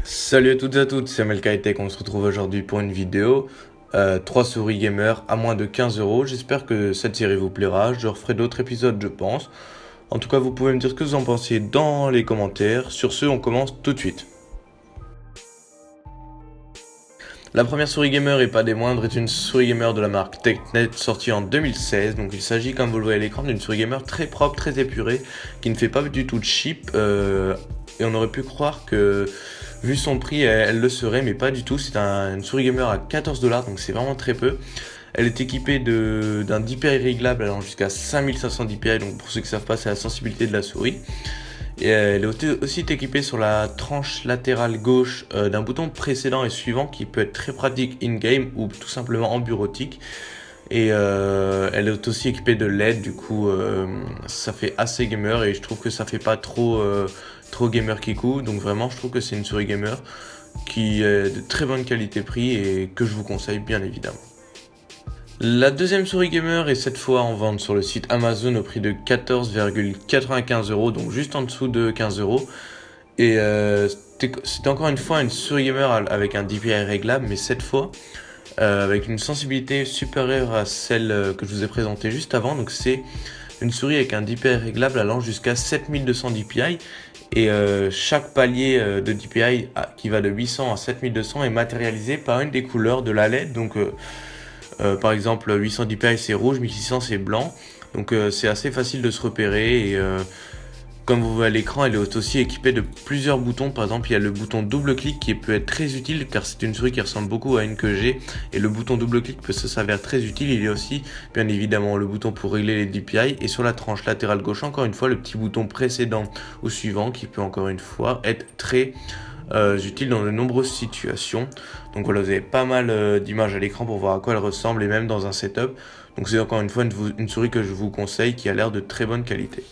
Salut à toutes et à toutes, c'est Melkaitek, on se retrouve aujourd'hui pour une vidéo 3 souris gamer à moins de 15 €. J'espère que cette série vous plaira, je referai d'autres épisodes je pense. En tout cas vous pouvez me dire ce que vous en pensez dans les commentaires. Sur ce, on commence tout de suite. La première souris gamer et pas des moindres est une souris gamer de la marque TechNet sortie en 2016. Donc il s'agit, comme vous le voyez à l'écran, d'une souris gamer très propre, très épurée, qui ne fait pas du tout de cheap. Et on aurait pu croire que, vu son prix, elle le serait, mais pas du tout. C'est une souris gamer à 14 $, donc c'est vraiment très peu. Elle est équipée d'un DPI réglable allant jusqu'à 5500 DPI, donc pour ceux qui ne savent pas, c'est la sensibilité de la souris. Et elle est aussi équipée sur la tranche latérale gauche d'un bouton précédent et suivant qui peut être très pratique in-game ou tout simplement en bureautique. Et elle est aussi équipée de LED, du coup ça fait assez gamer et je trouve que ça fait pas trop gamer kikou. Donc vraiment je trouve que c'est une souris gamer qui est de très bonne qualité prix et que je vous conseille bien évidemment. La deuxième souris gamer est cette fois en vente sur le site Amazon au prix de 14,95 €, donc juste en dessous de 15 €. Et c'était encore une fois une souris gamer avec un DPI réglable, mais cette fois avec une sensibilité supérieure à celle que je vous ai présentée juste avant. Donc c'est une souris avec un DPI réglable allant jusqu'à 7200 DPI. Et chaque palier de DPI qui va de 800 à 7200 est matérialisé par une des couleurs de la LED. Donc par exemple 800 DPI c'est rouge, 1600 c'est blanc. Donc c'est assez facile de se repérer et comme vous voyez à l'écran, elle est aussi équipée de plusieurs boutons. Par exemple, il y a le bouton double-clic qui peut être très utile car c'est une souris qui ressemble beaucoup à une que j'ai. Et le bouton double-clic peut s'avérer très utile. Il y a aussi, bien évidemment, le bouton pour régler les DPI. Et sur la tranche latérale gauche, encore une fois, le petit bouton précédent ou suivant qui peut encore une fois être très utile dans de nombreuses situations. Donc voilà, vous avez pas mal d'images à l'écran pour voir à quoi elle ressemble et même dans un setup. Donc c'est encore une fois une souris que je vous conseille qui a l'air de très bonne qualité.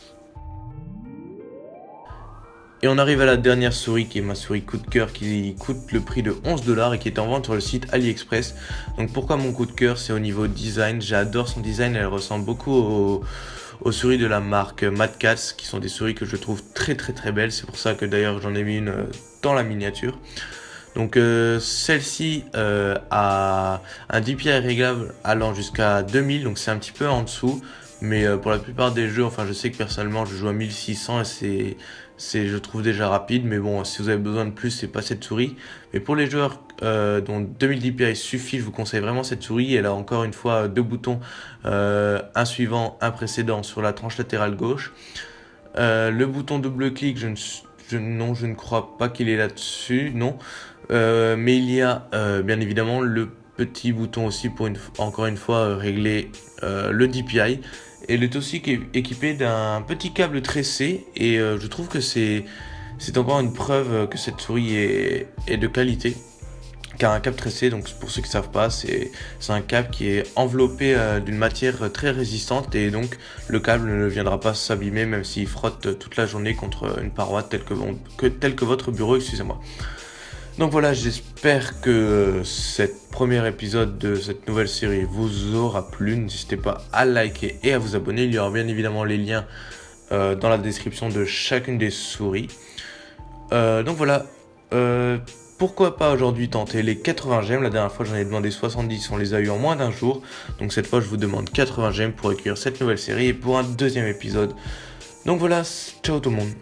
Et on arrive à la dernière souris qui est ma souris coup de cœur qui coûte le prix de 11 $ et qui est en vente sur le site AliExpress. Donc pourquoi mon coup de cœur? C'est au niveau design, j'adore son design, elle ressemble beaucoup aux souris de la marque Mad Catz qui sont des souris que je trouve très belles. C'est pour ça que d'ailleurs j'en ai mis une dans la miniature. Donc celle-ci a un DPI réglable allant jusqu'à 2000, donc c'est un petit peu en dessous. Mais pour la plupart des jeux, enfin je sais que personnellement je joue à 1600 et je trouve déjà rapide. Mais bon, si vous avez besoin de plus, c'est pas cette souris. Mais pour les joueurs dont 2000 DPI suffit, je vous conseille vraiment cette souris. Elle a encore une fois deux boutons, un suivant, un précédent sur la tranche latérale gauche. Le bouton double clic, non, je ne crois pas qu'il est là-dessus, non. Mais il y a bien évidemment le petit bouton aussi pour encore une fois régler le DPI. Et elle est aussi équipée d'un petit câble tressé et je trouve que c'est encore une preuve que cette souris est de qualité. Car un câble tressé, donc pour ceux qui ne savent pas, c'est un câble qui est enveloppé d'une matière très résistante et donc le câble ne viendra pas s'abîmer même s'il frotte toute la journée contre une paroi telle que votre bureau, excusez-moi. Donc voilà, j'espère que cet premier épisode de cette nouvelle série vous aura plu. N'hésitez pas à liker et à vous abonner. Il y aura bien évidemment les liens dans la description de chacune des souris. Donc voilà, pourquoi pas aujourd'hui tenter les 80 gemmes. La dernière fois j'en ai demandé 70, on les a eu en moins d'un jour. Donc cette fois je vous demande 80 gemmes pour accueillir cette nouvelle série et pour un deuxième épisode. Donc voilà, ciao tout le monde.